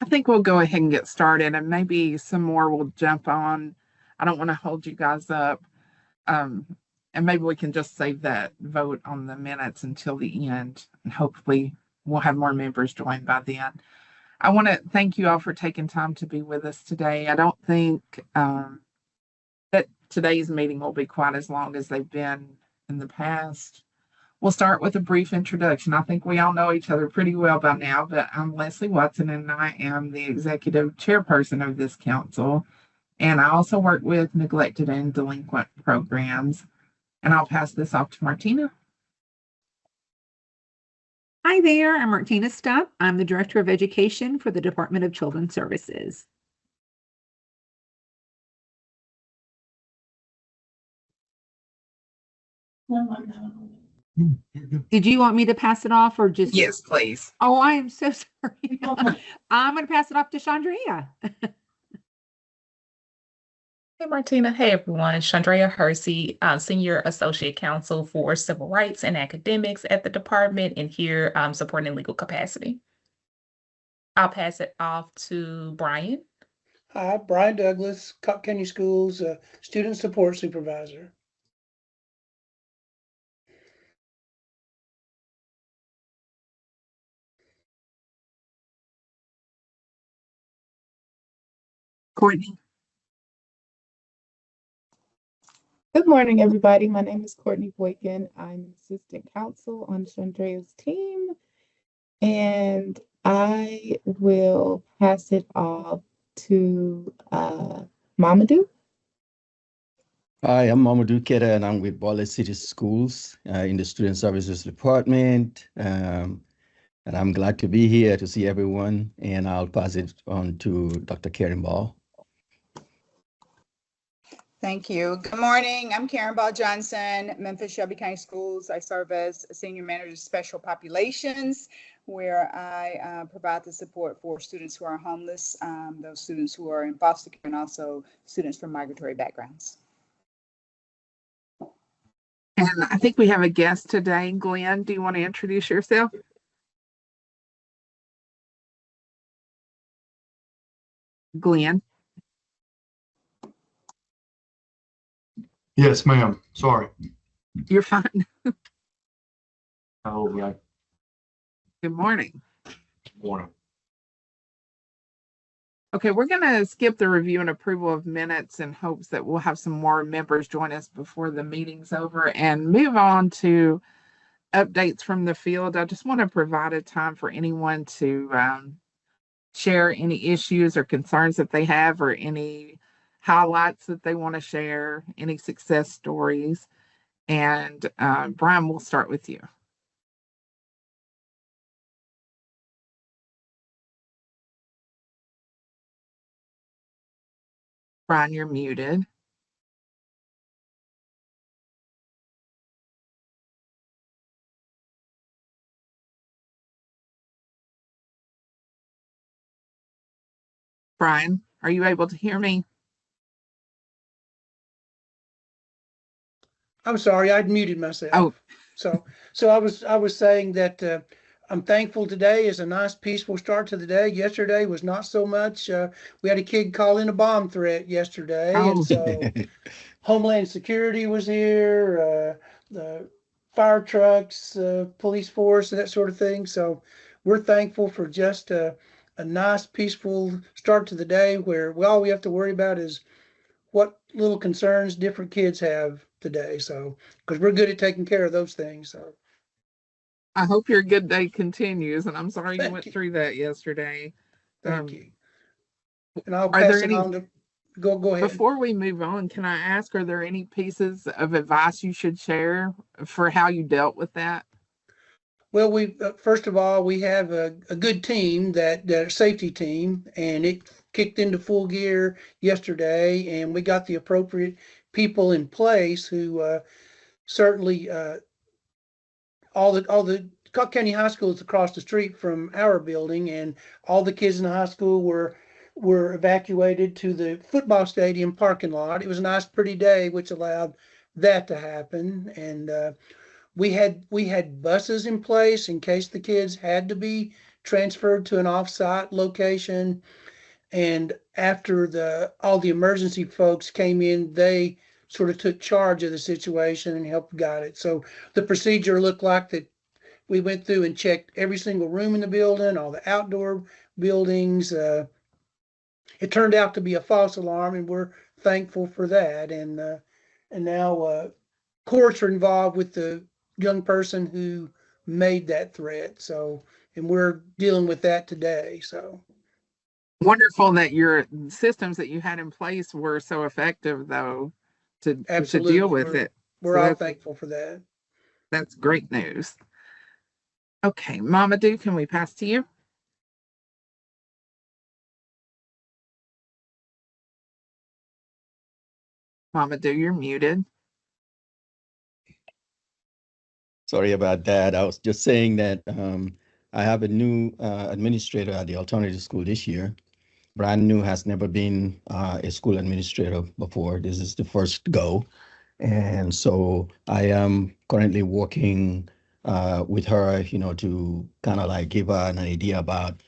I think we'll go ahead and get started, and maybe some more will jump on. I don't want to hold you guys up. Um, and maybe we can just save that vote on the minutes until the end, and hopefully we'll have more members join by then. I want to thank you all for taking time to be with us today. I don't think that today's meeting will be quite as long as they've been in the past. We'll start with a brief introduction. I think we all know each other pretty well by now, but I'm Leslie Watson and I am the executive chairperson of this council. And I also work with neglected and delinquent programs. And I'll pass this off to Martina. Hi there, I'm Martina Stupp. I'm the Director of Education for the Department of Children's Services. Did you want me to pass it off or just? Yes, please. Oh, I am so sorry. I'm going to pass it off to Chandrea. Hey, Martina. Hey, everyone. Chandrea Hersey, Senior Associate Counsel for Civil Rights and Academics at the department, and here supporting legal capacity. I'll pass it off to Brian. Hi, Brian Douglas, Cobb County Schools Student Support Supervisor. Courtney. Good morning, everybody. My name is Courtney Boykin. I'm assistant counsel on Chandrea's team, and I will pass it off to Mamadou. Hi, I'm Mamadou Keda, and I'm with Butler City Schools in the Student Services Department. And I'm glad to be here to see everyone, and I'll pass it on to Dr. Karen Ball. Thank you. Good morning. I'm Karen Ball Johnson, Memphis Shelby County Schools. I serve as a senior manager of special populations, where I provide the support for students who are homeless, those students who are in foster care, and also students from migratory backgrounds. And I think we have a guest today. Glenn, do you want to introduce yourself? Glenn. Yes, ma'am. Sorry. You're fine. Oh, right. Good morning. Good morning. Okay, we're going to skip the review and approval of minutes in hopes that we'll have some more members join us before the meeting's over and move on to updates from the field. I just want to provide a time for anyone to share any issues or concerns that they have, or any highlights that they want to share, any success stories. And Brian, we'll start with you. Brian, you're muted. Brian, are you able to hear me? I'm sorry, I'd muted myself. Oh, So I was saying that I'm thankful today is a nice peaceful start to the day. Yesterday was not so much. We had a kid call in a bomb threat yesterday, and so Homeland Security was here, the fire trucks, police force, and that sort of thing. So we're thankful for just a nice peaceful start to the day, where all we have to worry about is what little concerns different kids have today. So, because we're good at taking care of those things. So I hope your good day continues, and I'm sorry you Thank went you. through that yesterday. Thank you. And I'll Are pass there it any- on to, go ahead. Before we move on, can I ask, are there any pieces of advice you should share for how you dealt with that? Well, we first of all, we have a good team, that safety team, and it kicked into full gear yesterday, and we got the appropriate people in place who certainly all the Cobb County High School is across the street from our building, and all the kids in the high school were evacuated to the football stadium parking lot. It was a nice, pretty day, which allowed that to happen, and we had buses in place in case the kids had to be transferred to an off-site location. And after all the emergency folks came in, they sort of took charge of the situation and helped guide it. So the procedure looked like that we went through and checked every single room in the building, all the outdoor buildings. It turned out to be a false alarm, and we're thankful for that. And now courts are involved with the young person who made that threat. So, and we're dealing with that today. So Wonderful that your systems that you had in place were so effective, though, to deal with it. We're So all that's- thankful for that. That's great news. Okay, Mamadou, can we pass to you? Mamadou, you're muted. Sorry about that. I was just saying that I have a new administrator at the alternative school this year. Brand new, has never been a school administrator before. This is the first go. And so I am currently working with her, to kind of like give her an idea about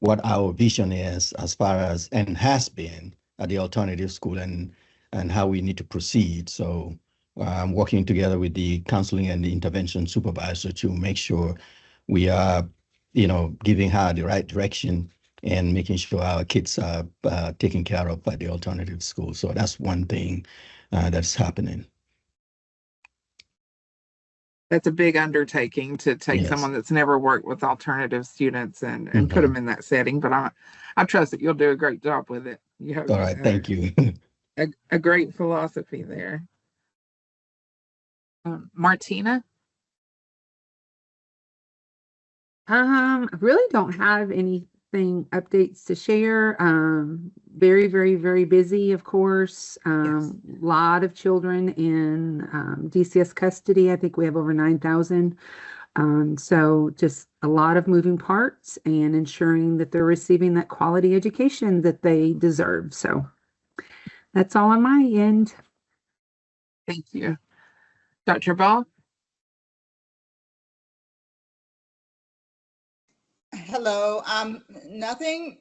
what our vision is as far as, and has been at the alternative school, and how we need to proceed. So I'm working together with the counseling and the intervention supervisor to make sure we are, giving her the right direction and making sure our kids are taken care of by the alternative school. So that's one thing that's happening. That's a big undertaking to take Yes. someone that's never worked with alternative students and put them in that setting. But I trust that you'll do a great job with it. You have All right, thank you. a great philosophy there. Martina? I really don't have anything updates to share. Very, very, very busy, of course. Yes. Lot of children in DCS custody. I think we have over 9,000. So just a lot of moving parts and ensuring that they're receiving that quality education that they deserve. So that's all on my end. Thank you. Dr. Ball? Hello. Nothing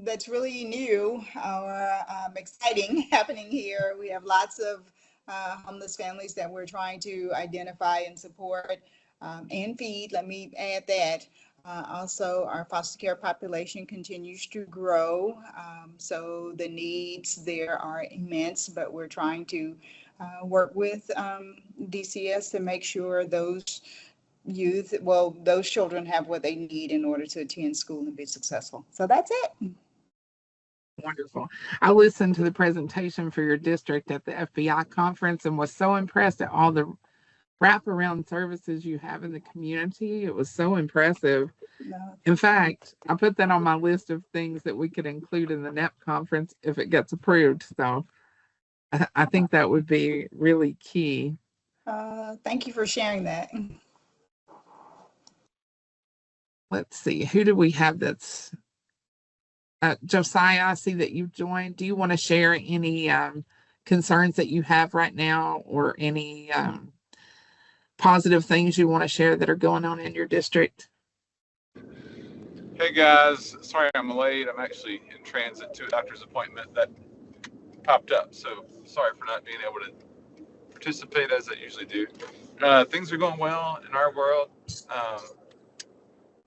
that's really new or exciting happening here. We have lots of homeless families that we're trying to identify and support and feed. Let me add that. Also, our foster care population continues to grow. So the needs there are immense, but we're trying to work with DCS to make sure those those children have what they need in order to attend school and be successful. So that's it. Wonderful. I listened to the presentation for your district at the FBI conference and was so impressed at all the wraparound services you have in the community. It was so impressive. No. In fact, I put that on my list of things that we could include in the NEP conference if it gets approved. So I think that would be really key. Thank you for sharing that. Let's see, who do we have that's Josiah, I see that you've joined. Do you want to share any concerns that you have right now, or any positive things you want to share that are going on in your district? Hey guys, sorry I'm late. I'm actually in transit to a doctor's appointment that popped up. So sorry for not being able to participate as I usually do. Things are going well in our world.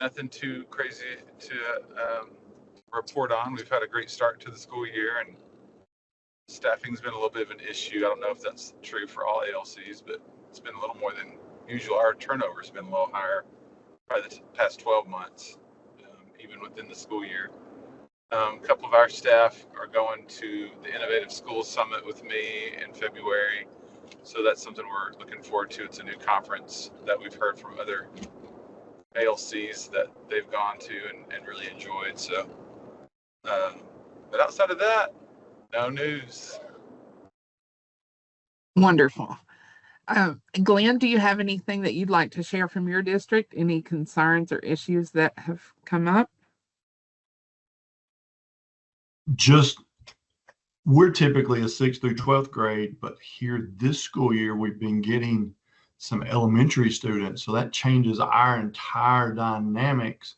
Nothing too crazy to report on. We've had a great start to the school year, and staffing's been a little bit of an issue. I don't know if that's true for all ALCs, but it's been a little more than usual. Our turnover's been a little higher by the past 12 months, even within the school year. A couple of our staff are going to the Innovative Schools Summit with me in February. So that's something we're looking forward to. It's a new conference that we've heard from other ALCs that they've gone to and really enjoyed. So, but outside of that, no news. Wonderful. Glenn, do you have anything that you'd like to share from your district? Any concerns or issues that have come up? We're typically a 6th through 12th grade, but here this school year, we've been getting some elementary students. So that changes our entire dynamics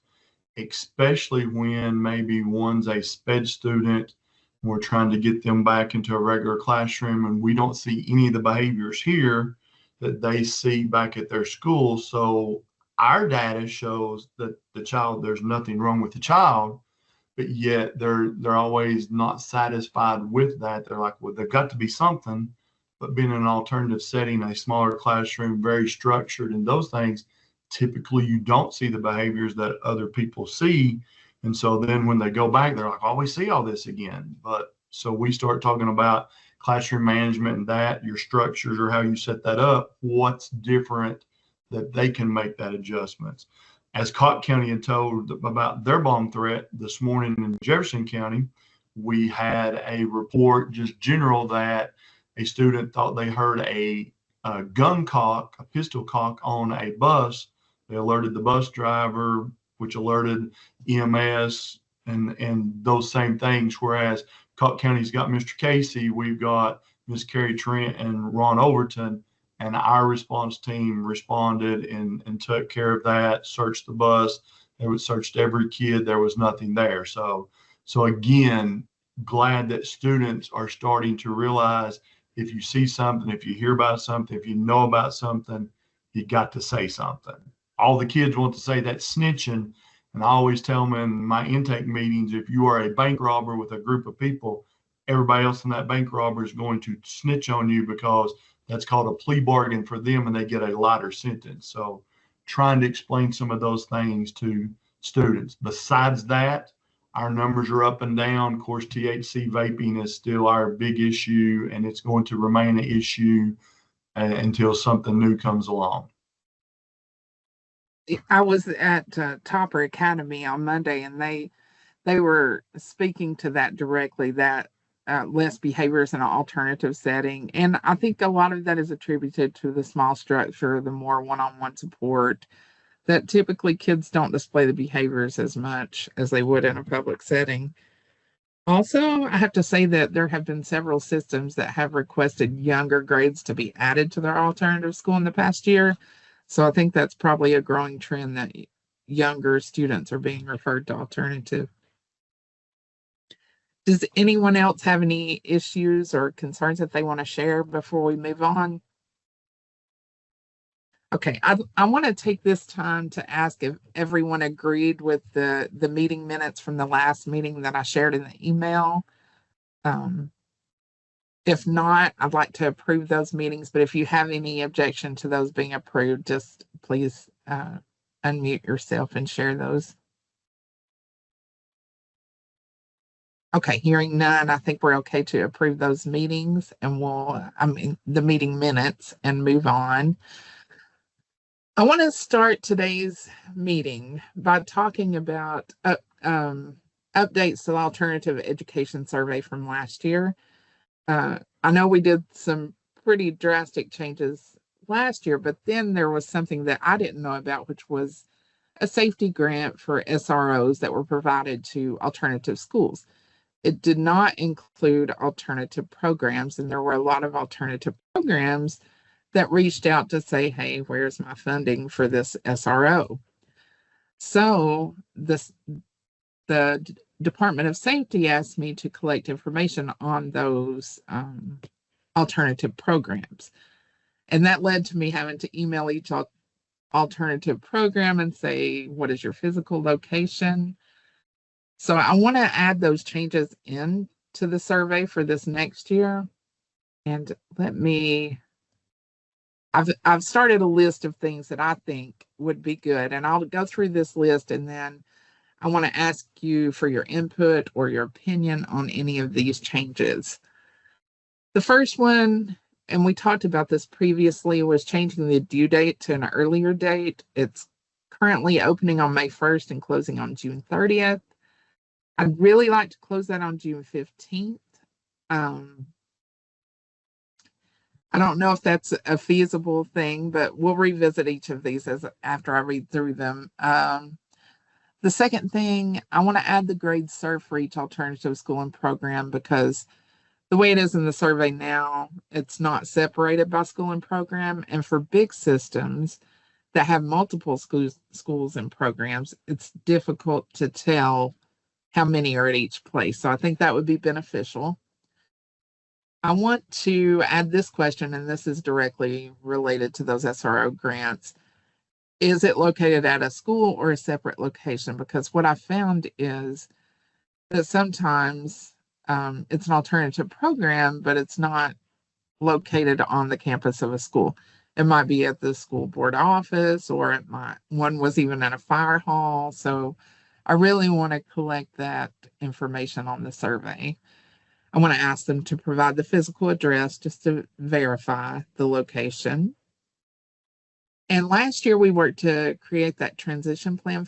especially when maybe one's a sped student. We're trying to get them back into a regular classroom, and we don't see any of the behaviors here that they see back at their school. So our data shows that there's nothing wrong with the child, but yet they're always not satisfied with that. They're like, well, there's got to be something. But being in an alternative setting, a smaller classroom, very structured, and those things, typically you don't see the behaviors that other people see. And so then when they go back, they're like, oh, we see all this again. But so we start talking about classroom management and that, your structures or how you set that up, what's different that they can make that adjustments. As Cotton County had told about their bomb threat this morning in Jefferson County, we had a report, just general, that a student thought they heard a gun cock, a pistol cock on a bus. They alerted the bus driver, which alerted EMS and those same things. Whereas Cotton County's got Mr. Casey, we've got Miss Carrie Trent and Ron Overton, and our response team responded and took care of that, searched the bus. They would searched every kid. There was nothing there. So again, glad that students are starting to realize if you see something, if you hear about something, if you know about something, you got to say something. All the kids want to say that's snitching. And I always tell them in my intake meetings, if you are a bank robber with a group of people, everybody else in that bank robber is going to snitch on you because that's called a plea bargain for them and they get a lighter sentence. So trying to explain some of those things to students. Besides that, our numbers are up and down. Of course, THC vaping is still our big issue, and it's going to remain an issue until something new comes along. I was at Topper Academy on Monday, and they were speaking to that directly, that less behaviors in an alternative setting. And I think a lot of that is attributed to the small structure, the more one-on-one support, that typically kids don't display the behaviors as much as they would in a public setting. Also, I have to say that there have been several systems that have requested younger grades to be added to their alternative school in the past year. So I think that's probably a growing trend that younger students are being referred to alternative. Does anyone else have any issues or concerns that they want to share before we move on? Okay, I want to take this time to ask if everyone agreed with the meeting minutes from the last meeting that I shared in the email. If not, I'd like to approve those meetings, but if you have any objection to those being approved, just please unmute yourself and share those. Okay, hearing none, I think we're okay to approve those meetings, and the meeting minutes, and move on. I want to start today's meeting by talking about updates to the alternative education survey from last year. I know we did some pretty drastic changes last year, but then there was something that I didn't know about, which was a safety grant for SROs that were provided to alternative schools. It did not include alternative programs, and there were a lot of alternative programs that reached out to say, hey, where's my funding for this SRO? So the Department of Safety asked me to collect information on those alternative programs. And that led to me having to email each alternative program and say, what is your physical location? So I want to add those changes into the survey for this next year. And I've started a list of things that I think would be good, and I'll go through this list, and then I want to ask you for your input or your opinion on any of these changes. The first one, and we talked about this previously, was changing the due date to an earlier date. It's currently opening on May 1st and closing on June 30th. I'd really like to close that on June 15th. I don't know if that's a feasible thing, but we'll revisit each of these after I read through them. The second thing, I want to add the grades served for each alternative school and program, because the way it is in the survey now, it's not separated by school and program. And for big systems, that have multiple schools and programs, it's difficult to tell how many are at each place. So I think that would be beneficial. I want to add this question, and this is directly related to those SRO grants. Is it located at a school or a separate location? Because what I found is that sometimes it's an alternative program, but it's not located on the campus of a school. It might be at the school board office, or one was even in a fire hall. So I really want to collect that information on the survey. I want to ask them to provide the physical address just to verify the location. And last year we worked to create that transition plan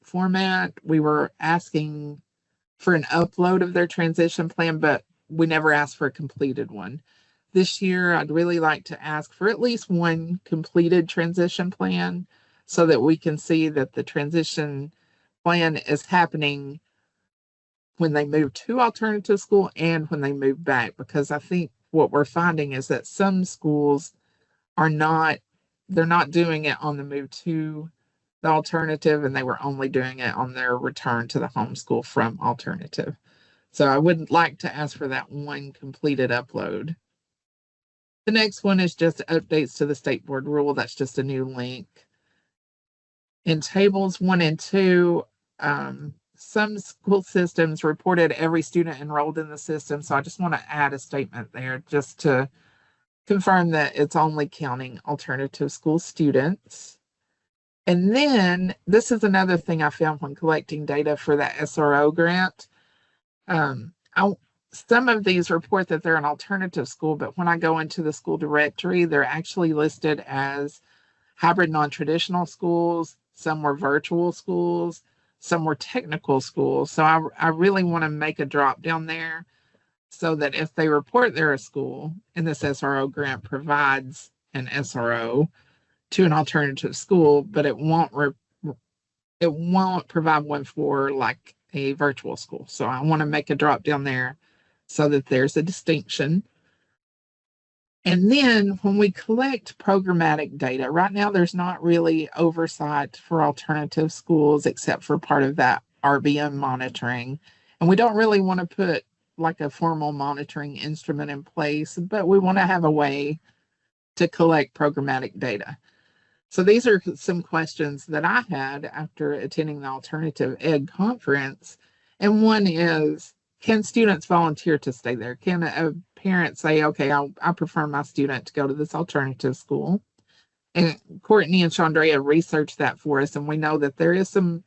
format. We were asking for an upload of their transition plan, but we never asked for a completed one. This year, I'd really like to ask for at least one completed transition plan so that we can see that the transition plan is happening when they move to alternative school and when they move back. Because I think what we're finding is that some schools they're not doing it on the move to the alternative, and they were only doing it on their return to the homeschool from alternative. So I would like to ask for that one completed upload. The next one is just updates to the state board rule. That's just a new link. In tables 1 and 2, some school systems reported every student enrolled in the system. So I just want to add a statement there just to confirm that it's only counting alternative school students. And then this is another thing I found when collecting data for that SRO grant. Some of these report that they're an alternative school, but when I go into the school directory, they're actually listed as hybrid non-traditional schools. Some were virtual schools, some were technical schools. So I really want to make a drop down there so that if they report they're a school and this SRO grant provides an SRO to an alternative school, but it won't provide one for like a virtual school. So I want to make a drop down there so that there's a distinction. And then when we collect programmatic data, right now there's not really oversight for alternative schools except for part of that RBM monitoring. And we don't really want to put like a formal monitoring instrument in place, but we want to have a way to collect programmatic data. So these are some questions that I had after attending the Alternative Ed conference. And one is, can students volunteer to stay there? Can a parent say, okay, I prefer my student to go to this alternative school? And Courtney and Chandrea researched that for us, and we know that there is some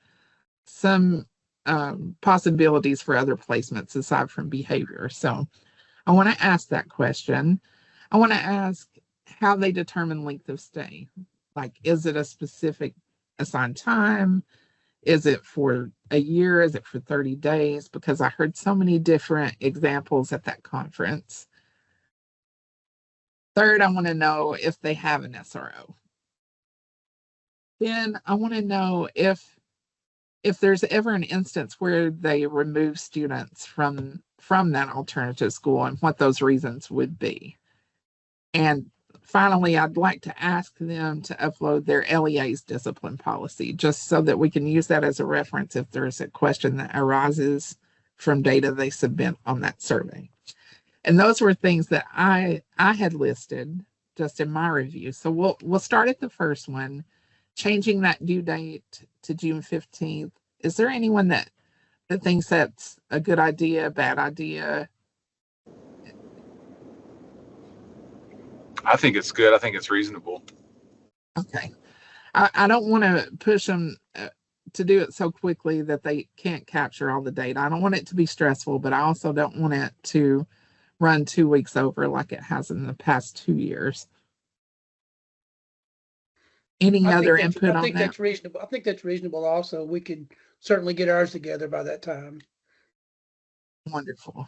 possibilities for other placements aside from behavior. So I want to ask that question. I want to ask how they determine length of stay. Like, is it a specific assigned time? Is it for a year? Is it for 30 days? Because I heard so many different examples at that conference. Third, I want to know if they have an SRO. Then I want to know if there's ever an instance where they remove students from that alternative school and what those reasons would be. And finally, I'd like to ask them to upload their LEA's discipline policy, just so that we can use that as a reference if there's a question that arises from data they submit on that survey. And those were things that I had listed just in my review. So we'll start at the first one, changing that due date to June 15th. Is there anyone that thinks that's a good idea, bad idea? I think it's good. I think it's reasonable. Okay. I don't want to push them to do it so quickly that they can't capture all the data. I don't want it to be stressful, but I also don't want it to run 2 weeks over like it has in the past 2 years. Any other input on that? I think that's reasonable. I think that's reasonable also. We could certainly get ours together by that time. Wonderful.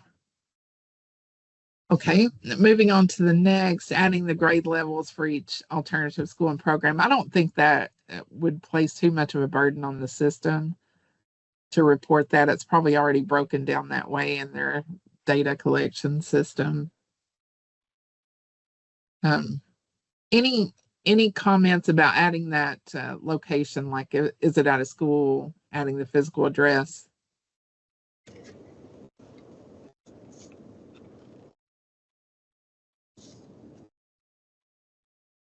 Okay, moving on to the next, adding the grade levels for each alternative school and program. I don't think that would place too much of a burden on the system to report that. It's probably already broken down that way in their data collection system. Any Any comments about adding that location? Like, is it at a school, adding the physical address?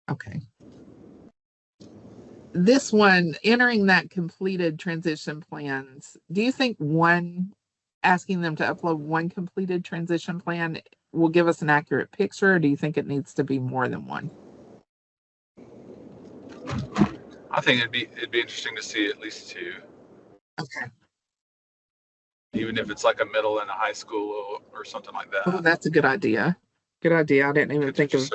Okay. This one, entering that completed transition plans, do you think asking them to upload one completed transition plan will give us an accurate picture, or do you think it needs to be more than one? I think it'd be interesting to see at least two, Okay. even if it's like a middle and a high school or something like that. Oh, that's a good idea. Good idea. I didn't even think of.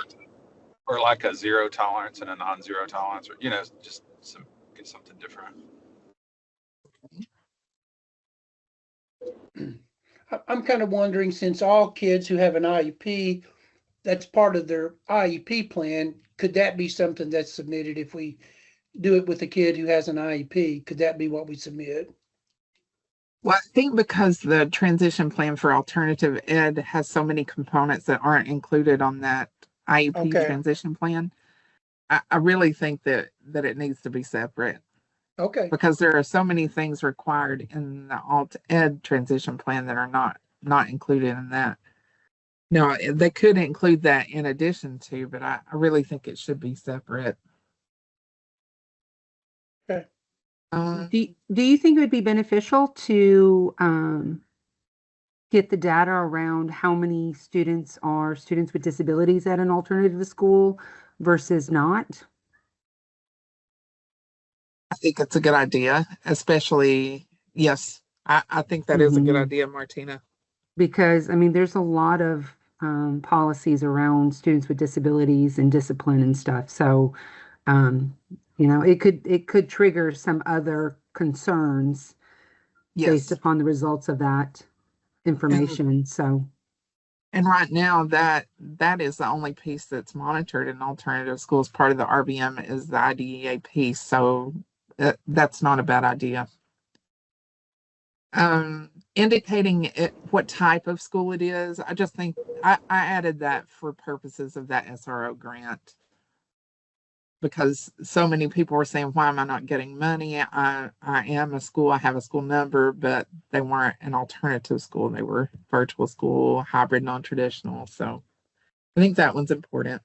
Or like a 0 tolerance and a non-zero tolerance, or just get something different. I'm kind of wondering, since all kids who have an IEP, that's part of their IEP plan, could that be something that's submitted if we do it with a kid who has an IEP? Could that be what we submit? Well, I think because the transition plan for alternative ed has so many components that aren't included on that IEP transition plan, I really think that it needs to be separate. Okay. Because there are so many things required in the alt ed transition plan that are not included in that. No, they could include that in addition to, but I really think it should be separate. Okay. Do you think it would be beneficial to get the data around how many students are students with disabilities at an alternative school versus not? I think it's a good idea, especially, yes, I think that is a good idea, Martina. Because, I mean, there's a lot of policies around students with disabilities and discipline and stuff. So, it could trigger some other concerns based upon the results of that information. And right now that is the only piece that's monitored in alternative schools. Part of the RBM is the IDEA piece. So that's not a bad idea. Indicating what type of school it is. I just think I added that for purposes of that SRO grant, because so many people were saying, why am I not getting money? I am a school, I have a school number, but they weren't an alternative school. They were virtual school, hybrid, non-traditional. So I think that one's important.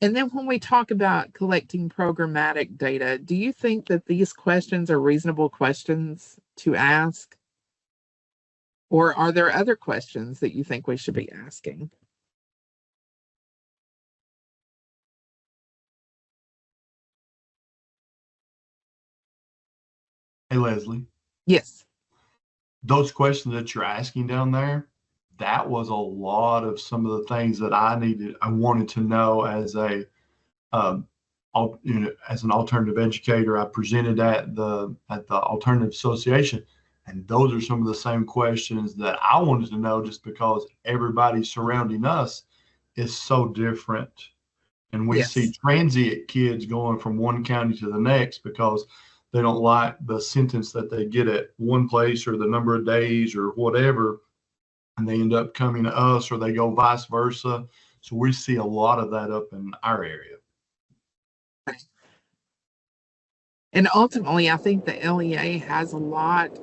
And then when we talk about collecting programmatic data, do you think that these questions are reasonable questions to ask? Or are there other questions that you think we should be asking? Hey, Leslie. Yes. Those questions that you're asking down there, that was a lot of some of the things that I wanted to know as as an alternative educator. I presented at the Alternative Association, and those are some of the same questions that I wanted to know, just because everybody surrounding us is so different. And we see transient kids going from one county to the next because they don't like the sentence that they get at one place or the number of days or whatever, and they end up coming to us, or they go vice versa. So we see a lot of that up in our area. And ultimately, I think the LEA has a lot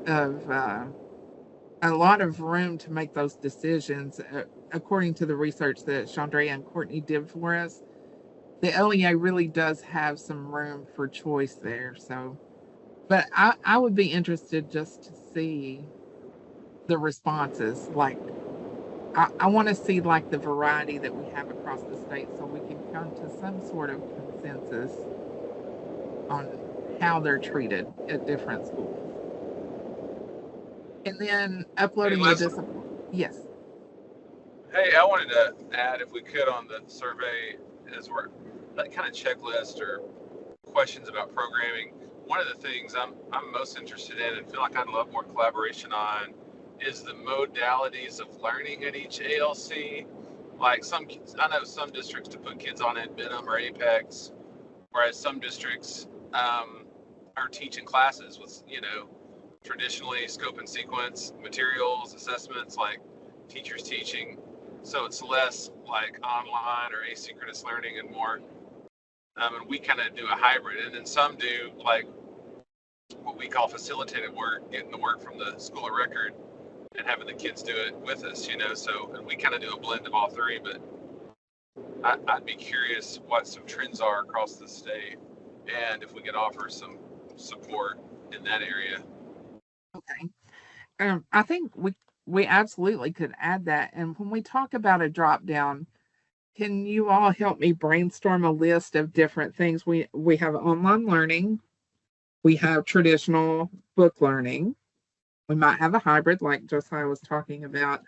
of room to make those decisions. According to the research that Chandrea and Courtney did for us, the LEA really does have some room for choice there. So, but I would be interested just to see the responses. Like, I want to see like the variety that we have across the state, so we can come to some sort of consensus on how they're treated at different schools. And then uploading the discipline. Yes. Hey, I wanted to add, if we could, on the survey, as we're that kind of checklist or questions about programming. One of the things I'm most interested in and feel like I'd love more collaboration on is the modalities of learning at each ALC. Like I know some districts to put kids on Adminim or Apex, whereas some districts are teaching classes with, traditionally scope and sequence materials, assessments, like teachers teaching. So it's less like online or asynchronous learning and more And we kind of do a hybrid, and then some do like what we call facilitated work, getting the work from the school of record and having the kids do it with us, so, and we kind of do a blend of all three, but I'd be curious what some trends are across the state and if we could offer some support in that area. Okay. I think we absolutely could add that. And when we talk about a drop down, can you all help me brainstorm a list of different things? We have online learning, we have traditional book learning, we might have a hybrid like Josiah was talking about.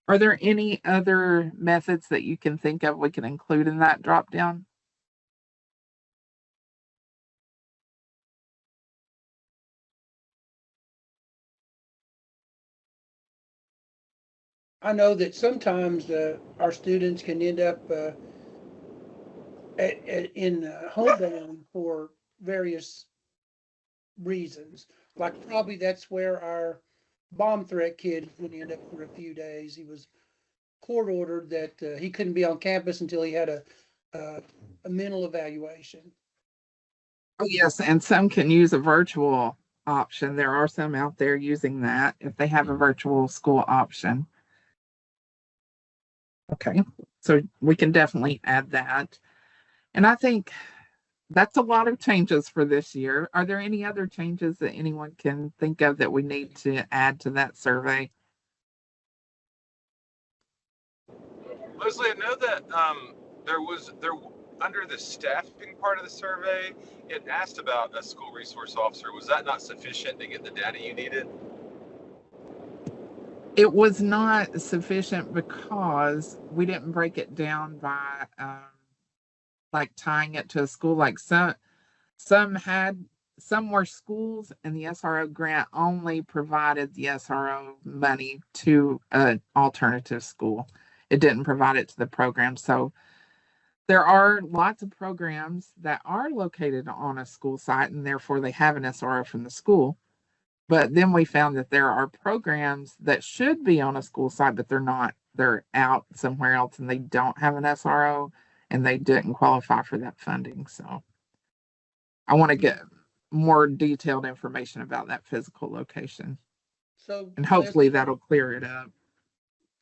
Are there any other methods that you can think of we can include in that drop down? I know that sometimes our students can end up in homebound for various reasons. Like probably that's where our bomb threat kid would end up for a few days. He was court ordered that he couldn't be on campus until he had a mental evaluation. Oh, yes, and some can use a virtual option. There are some out there using that if they have a virtual school option. Okay, so we can definitely add that. And I think that's a lot of changes for this year. Are there any other changes that anyone can think of that we need to add to that survey? Leslie, I know that there under the staffing part of the survey, it asked about a school resource officer. Was that not sufficient to get the data you needed? It was not sufficient because we didn't break it down by like tying it to a school. Like some were schools, and the SRO grant only provided the SRO money to an alternative school. It didn't provide it to the program. So there are lots of programs that are located on a school site, and therefore they have an SRO from the school. But then we found that there are programs that should be on a school site, but they're not. They're out somewhere else and they don't have an SRO and they didn't qualify for that funding. So I want to get more detailed information about that physical location. So and hopefully Leslie, that'll clear it up.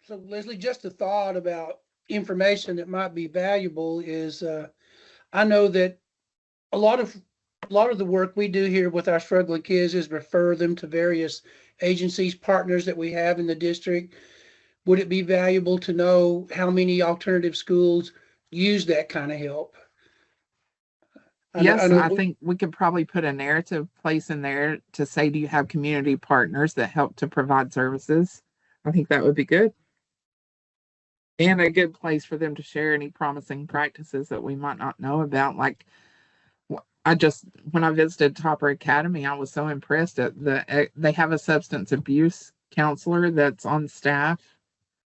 So Leslie, just a thought about information that might be valuable is I know that a lot of the work we do here with our struggling kids is refer them to various agencies, partners that we have in the district. Would it be valuable to know how many alternative schools use that kind of help? Yes, I think we could probably put a narrative place in there to say, do you have community partners that help to provide services? I think that would be good. And a good place for them to share any promising practices that we might not know about. Like when I visited Topper Academy, I was so impressed at they have a substance abuse counselor that's on staff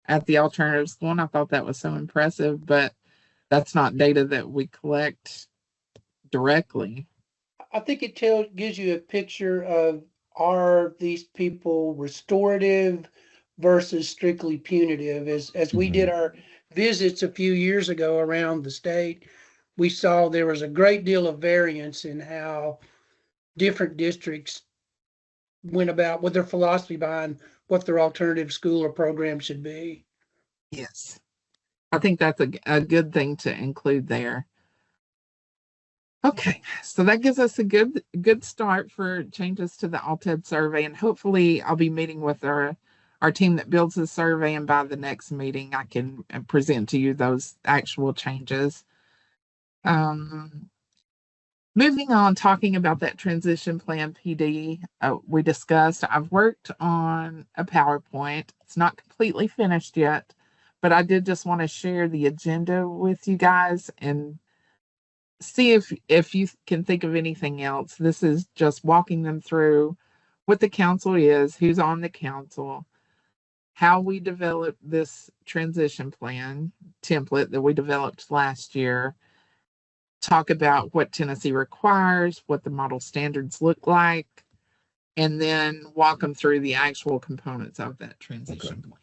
at the alternative school. And I thought that was so impressive, but that's not data that we collect directly. I think it gives you a picture of, are these people restorative versus strictly punitive? As we did our visits a few years ago around the state, we saw there was a great deal of variance in how different districts went about with their philosophy behind what their alternative school or program should be. Yes, I think that's a good thing to include there. Okay, so that gives us a good start for changes to the ALTED survey, and hopefully I'll be meeting with our team that builds the survey, and by the next meeting I can present to you those actual changes. Moving on, talking about that transition plan PD we discussed, I've worked on a PowerPoint. It's not completely finished yet, but I did just want to share the agenda with you guys and see if you can think of anything else. This is just walking them through what the council is, who's on the council, how we developed this transition plan template that we developed last year, talk about what Tennessee requires, what the model standards look like, and then walk them through the actual components of that transition plan.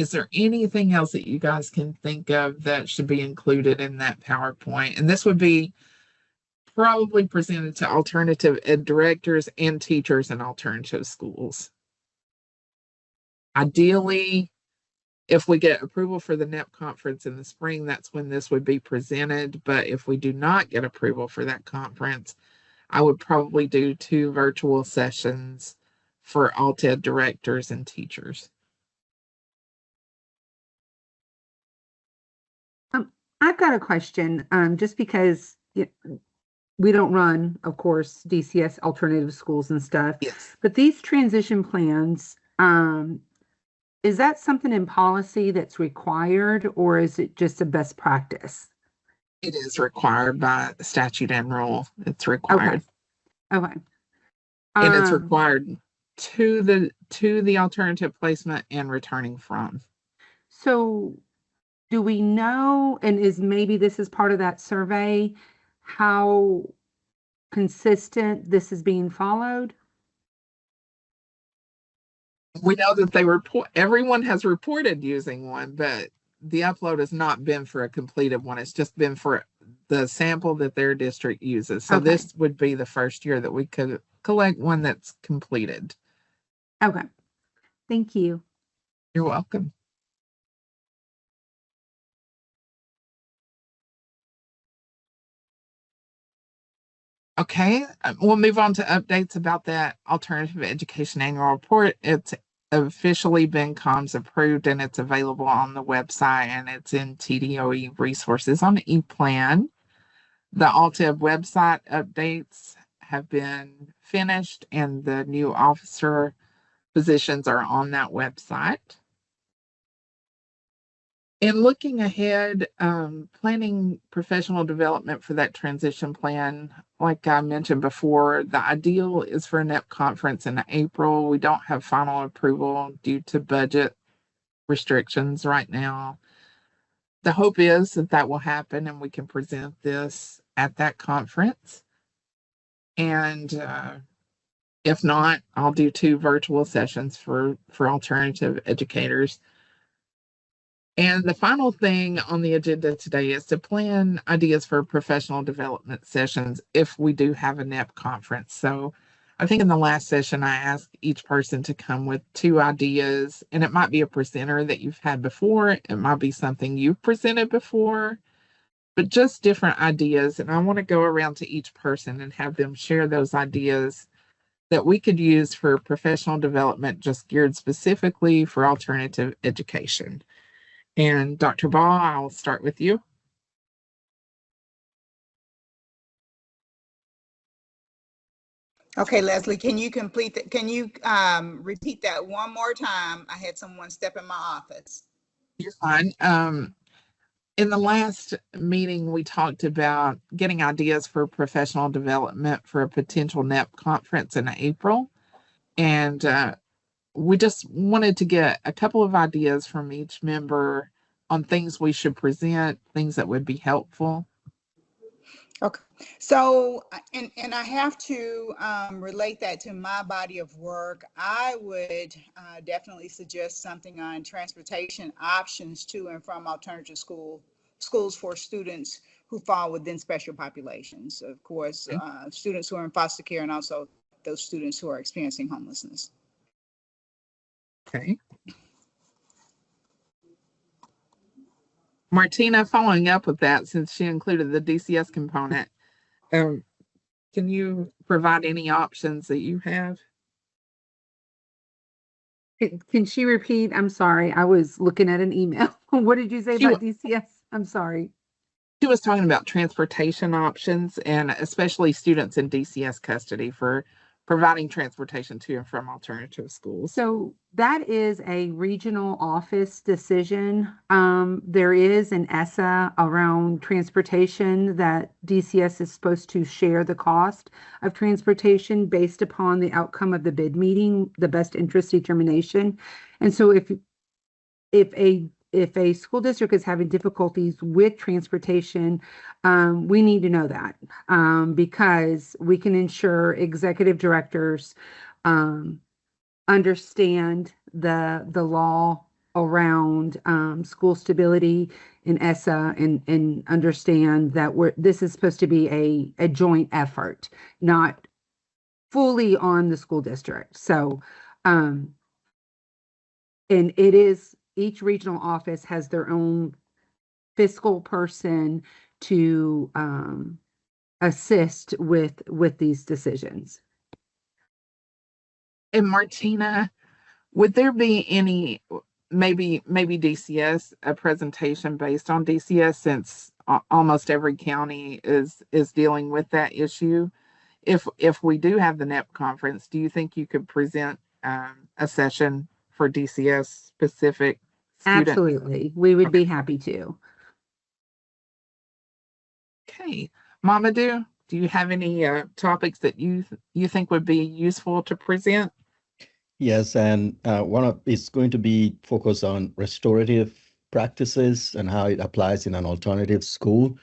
Is there anything else that you guys can think of that should be included in that PowerPoint? And this would be probably presented to alternative ed directors and teachers in alternative schools. Ideally, if we get approval for the NEP conference in the spring, that's when this would be presented. But if we do not get approval for that conference, I would probably do 2 virtual sessions for alt ed directors and teachers. I've got a question, just because we don't run, of course, DCS alternative schools and stuff. Yes. But these transition plans, is that something in policy that's required, or is it just a best practice? It is required by statute and rule. It's required. Okay. And it's required to the alternative placement and returning from. So do we know, and maybe this is part of that survey, how consistent this is being followed? We know that everyone has reported using one, but the upload has not been for a completed one. It's just been for the sample that their district uses. So this would be the first year that we could collect one that's completed. Okay. Thank you. You're welcome. Okay, we'll move on to updates about that alternative education annual report. It's officially been COMS approved and it's available on the website and it's in TDOE resources on ePlan. The AltEd website updates have been finished and the new officer positions are on that website. In looking ahead, planning professional development for that transition plan, like I mentioned before, the ideal is for a NEP conference in April. We don't have final approval due to budget restrictions right now. The hope is that that will happen and we can present this at that conference. And if not, I'll do 2 virtual sessions for alternative educators. And the final thing on the agenda today is to plan ideas for professional development sessions if we do have a NEP conference. So I think in the last session, I asked each person to come with 2 ideas, and it might be a presenter that you've had before. It might be something you've presented before, but just different ideas. And I want to go around to each person and have them share those ideas that we could use for professional development, just geared specifically for alternative education. And Dr. Ball, I'll start with you. Okay, Leslie, can you repeat that one more time? I had someone step in my office. You're fine. In the last meeting, we talked about getting ideas for professional development for a potential NEP conference in April. And we just wanted to get a couple of ideas from each member on things we should present, things that would be helpful. Okay, so, and I have to relate that to my body of work. I would definitely suggest something on transportation options to and from alternative schools for students who fall within special populations. Of course, students who are in foster care and also those students who are experiencing homelessness. Okay. Martina, following up with that, since she included the DCS component, can you provide any options that you have? Can she repeat? I'm sorry. I was looking at an email. What did you say about DCS? I'm sorry. She was talking about transportation options and especially students in DCS custody for providing transportation to and from alternative schools. So that is a regional office decision. There is an ESSA around transportation that DCS is supposed to share the cost of transportation based upon the outcome of the bid meeting, the best interest determination. And so if a school district is having difficulties with transportation, we need to know that because we can ensure executive directors understand the law around school stability in ESSA and understand that this is supposed to be a joint effort, not fully on the school district. So, and it is, each regional office has their own fiscal person to assist with these decisions. And Martina, would there be any, maybe DCS, a presentation based on DCS, since almost every county is dealing with that issue? If we do have the NEP conference, do you think you could present a session for DCS specific student? Absolutely, we would be happy to. Okay, Mamadou, do you have any topics that you think would be useful to present? Yes, and it's going to be focused on restorative practices and how it applies in an alternative school,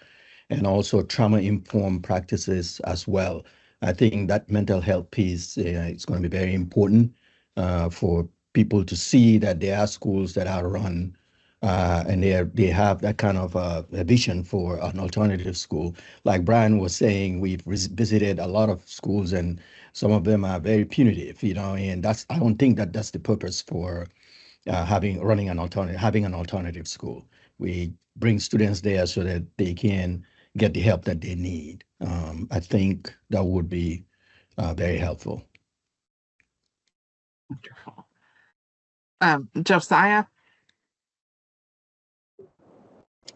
and also trauma-informed practices as well. I think that mental health piece is going to be very important for people to see that there are schools that are run and they have that kind of a vision for an alternative school. Like Brian was saying, we've visited a lot of schools, and some of them are very punitive, and I don't think that that's the purpose for having an alternative school. We bring students there so that they can get the help that they need. I think that would be very helpful. Wonderful. Josiah?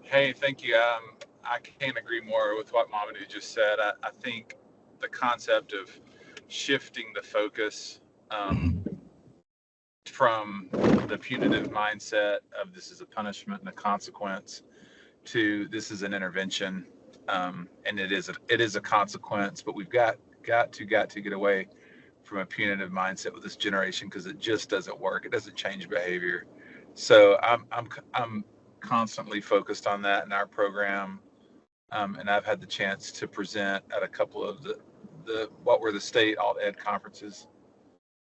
Hey, thank you. I can't agree more with what Mamadou just said. I think the concept of shifting the focus from the punitive mindset of this is a punishment and a consequence to this is an intervention, and it is a consequence, but we've got to get away from a punitive mindset with this generation, because it just doesn't work. It doesn't change behavior. So I'm constantly focused on that in our program, and I've had the chance to present at a couple of the state alt ed conferences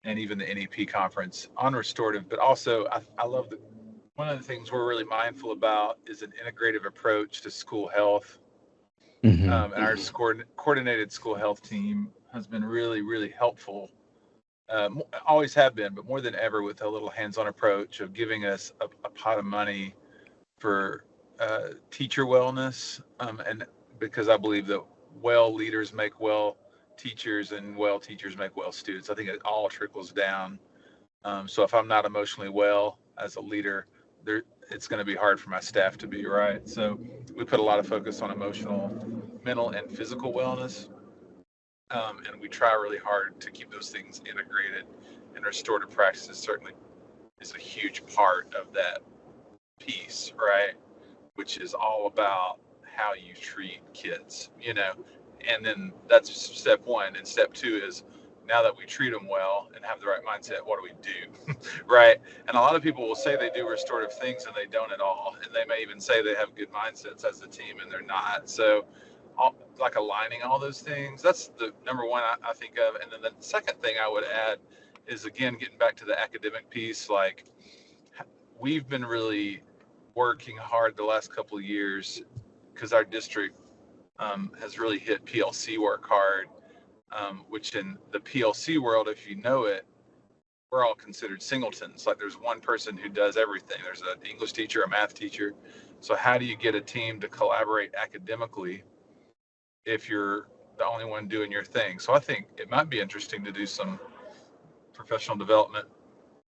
and even the NEP conference on restorative. But also I love one of the things we're really mindful about is an integrative approach to school health. And our coordinated school health team has been really, really helpful. Always have been, but more than ever, with a little hands-on approach of giving us a pot of money for teacher wellness, and because I believe that well leaders make well teachers, and well teachers make well students. I think it all trickles down. So if I'm not emotionally well as a leader, it's going to be hard for my staff to be, right? So we put a lot of focus on emotional, mental, and physical wellness. And we try really hard to keep those things integrated, and restorative practices certainly is a huge part of that piece, right? Which is all about how you treat kids, and then that's step one. And step two is, now that we treat them well and have the right mindset, what do we do? Right? And a lot of people will say they do restorative things and they don't at all. And they may even say they have good mindsets as a team and they're not. So like aligning all those things, that's the number one I think of. And then the second thing I would add is, again, getting back to the academic piece. Like, we've been really working hard the last couple of years, because our district has really hit PLC work hard, which in the PLC world, if you know it, we're all considered singletons. Like, there's one person who does everything. There's an English teacher, a math teacher. So how do you get a team to collaborate academically if you're the only one doing your thing? So I think it might be interesting to do some professional development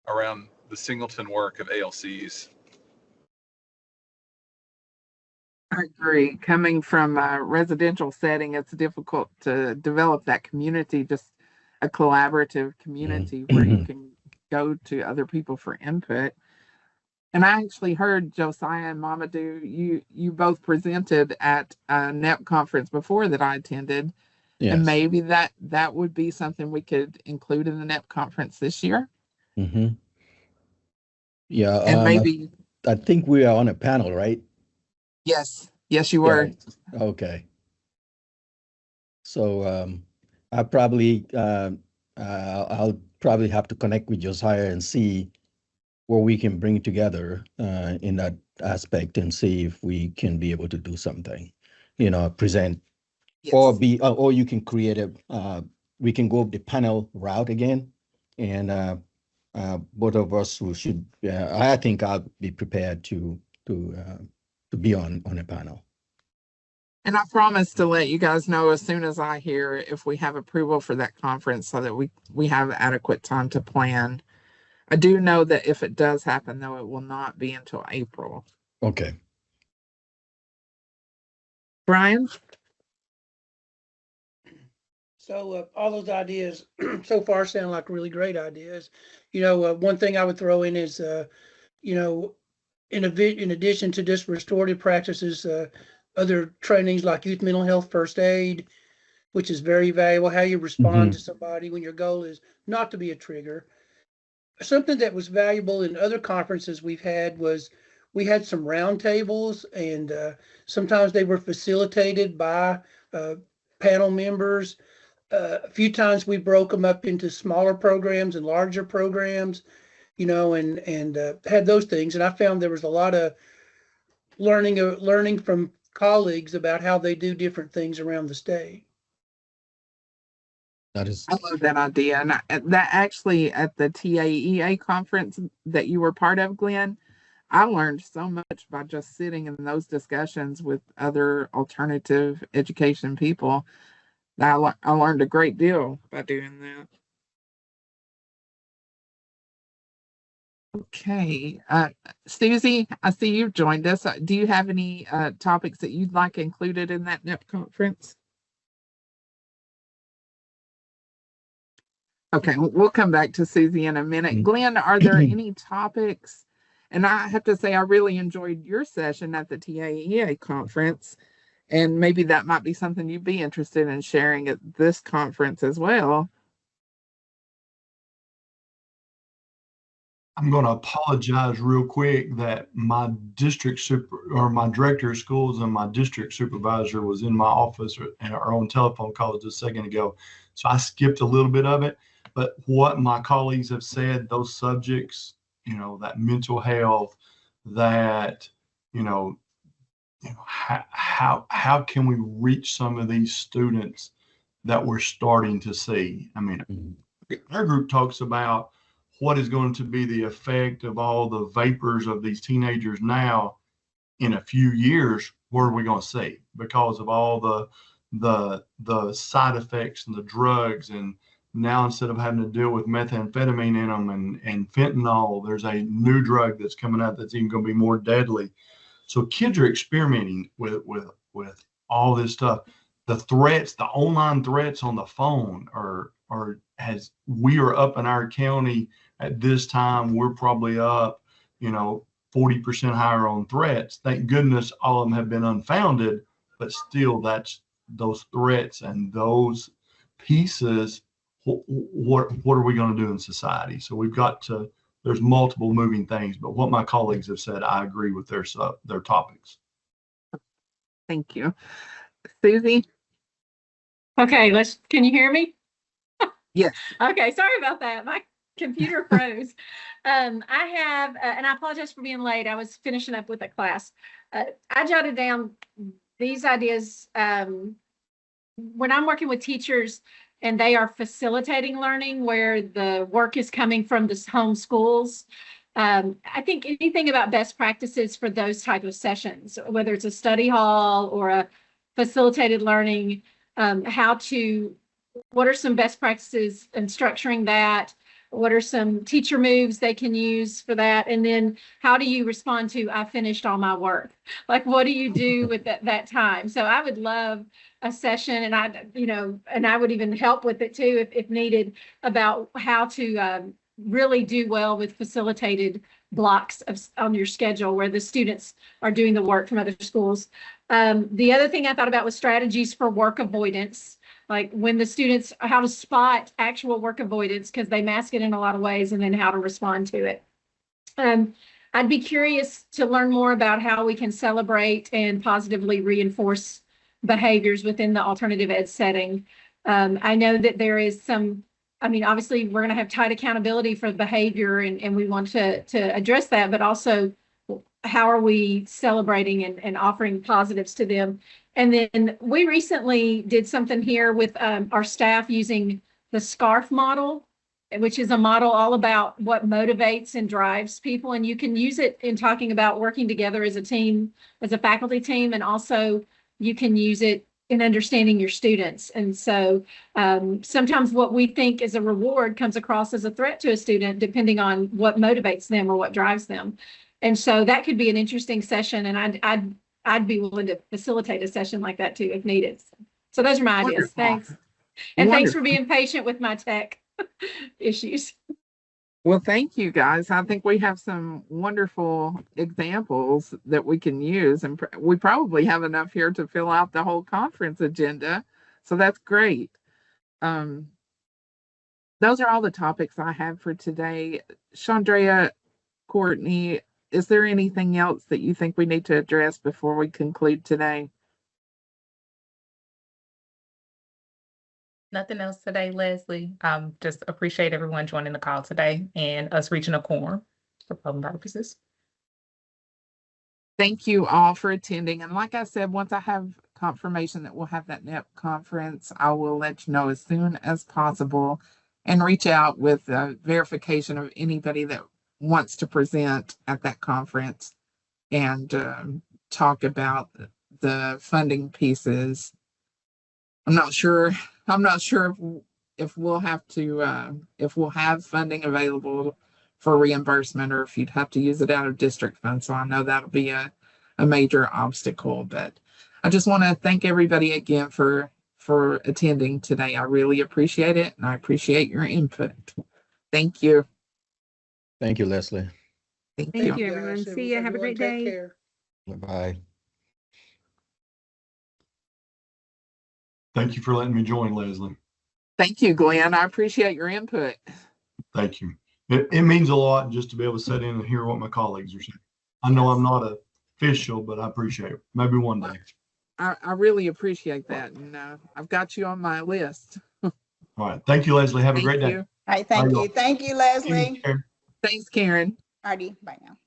around the singleton work of ALCs. I agree. Coming from a residential setting, it's difficult to develop that community, just a collaborative community where you can go to other people for input. And I actually heard Josiah and Mamadou, you both presented at a NEP conference before that I attended. Yes. And maybe that would be something we could include in the NEP conference this year. Yeah. And maybe. I think we are on a panel, right? Yes, you were. Yeah. Okay. So I'll probably have to connect with Josiah and see what we can bring together in that aspect and see if we can be able to do something, present or Yes. or you can create we can go the panel route again. And both of us should, I think I'll be prepared to be on a panel. And I promise to let you guys know as soon as I hear if we have approval for that conference so that we have adequate time to plan. I do know that if it does happen, though, it will not be until April. Okay. Brian? So all those ideas so far sound like really great ideas. One thing I would throw in is, in addition to just restorative practices, other trainings like youth mental health first aid, which is very valuable, how you respond to somebody when your goal is not to be a trigger. Something that was valuable in other conferences we've had was we had some roundtables, and sometimes they were facilitated by panel members. A few times we broke them up into smaller programs and larger programs, and had those things. And I found there was a lot of learning from colleagues about how they do different things around the state. That is, I love that idea. And that actually at the TAEA conference that you were part of, Glenn, I learned so much by just sitting in those discussions with other alternative education people. I learned a great deal by doing that. Okay. Susie, I see you've joined us. Do you have any topics that you'd like included in that NEP conference? Okay, we'll come back to Susie in a minute. Glenn, are there any topics? And I have to say, I really enjoyed your session at the TAEA conference. And maybe that might be something you'd be interested in sharing at this conference as well. I'm going to apologize real quick that my my director of schools and my district supervisor was in my office or on telephone call just a second ago. So I skipped a little bit of it. But what my colleagues have said, those subjects, that mental health, that, how can we reach some of these students that we're starting to see? I mean, our group talks about what is going to be the effect of all the vapors of these teenagers now in a few years. What are we going to see because of all the side effects and the drugs? And now instead of having to deal with methamphetamine in them and fentanyl, there's a new drug that's coming out that's even going to be more deadly. So kids are experimenting with all this stuff. The threats, the online threats on the phone we are up in our county at this time, we're probably up, 40% higher on threats. Thank goodness all of them have been unfounded, but still that's those threats and those pieces. What are we going to do in society? So we've got to, there's multiple moving things, but what my colleagues have said, I agree with their topics. Thank you. Susie? Okay, can you hear me? Yes. Okay, sorry about that. My computer froze. I have, and I apologize for being late. I was finishing up with a class. I jotted down these ideas when I'm working with teachers and they are facilitating learning where the work is coming from the home schools. I think anything about best practices for those type of sessions, whether it's a study hall or a facilitated learning, what are some best practices in structuring that? What are some teacher moves they can use for that? And then how do you respond to, I finished all my work? Like, what do you do with that time? So I would love a session, and I would even help with it too, if needed, about how to really do well with facilitated blocks on your schedule where the students are doing the work from other schools. The other thing I thought about was strategies for work avoidance. Like when the students, how to spot actual work avoidance because they mask it in a lot of ways, and then how to respond to it. I'd be curious to learn more about how we can celebrate and positively reinforce behaviors within the alternative ed setting. I know that there is some I mean, obviously, we're going to have tight accountability for behavior and we want to address that, but also how are we celebrating and offering positives to them? And then we recently did something here with our staff using the SCARF model, which is a model all about what motivates and drives people. And you can use it in talking about working together as a team, as a faculty team, and also you can use it in understanding your students. And so sometimes what we think is a reward comes across as a threat to a student, depending on what motivates them or what drives them. And so that could be an interesting session, and I'd be willing to facilitate a session like that too if needed. So those are my ideas. Wonderful. Thanks. And thanks for Wonderful. being patient with my tech issues. Well, thank you guys. I think we have some wonderful examples that we can use, and we probably have enough here to fill out the whole conference agenda. So that's great. Those are all the topics I have for today. Chandrea, Courtney, is there anything else that you think we need to address before we conclude today? Nothing else today, Leslie. Just appreciate everyone joining the call today and us reaching a quorum for public purposes. Thank you all for attending. And like I said, once I have confirmation that we'll have that NEP conference, I will let you know as soon as possible and reach out with verification of anybody that wants to present at that conference and talk about the funding pieces. I'm not sure if we'll have to if we'll have funding available for reimbursement or if you'd have to use it out of district funds. So I know that'll be a major obstacle, but I just want to thank everybody again for attending today. I really appreciate it, and I appreciate your input. Thank you. Thank you, Leslie. Thank Thank you. you, everyone. Guys, See you. Have a everyone great take day. care. Bye-bye. Thank you for letting me join, Leslie. Thank you, Glenn. I appreciate your input. Thank you. It means a lot just to be able to sit in and hear what my colleagues are saying. I know I'm not official, but I appreciate it. Maybe one day. I really appreciate that. And I've got you on my list. All right. Thank you, Leslie. Have a Thank great day. you. All right, thank Bye, you. Thank you, Leslie. Thanks, Karen. Alrighty, bye now.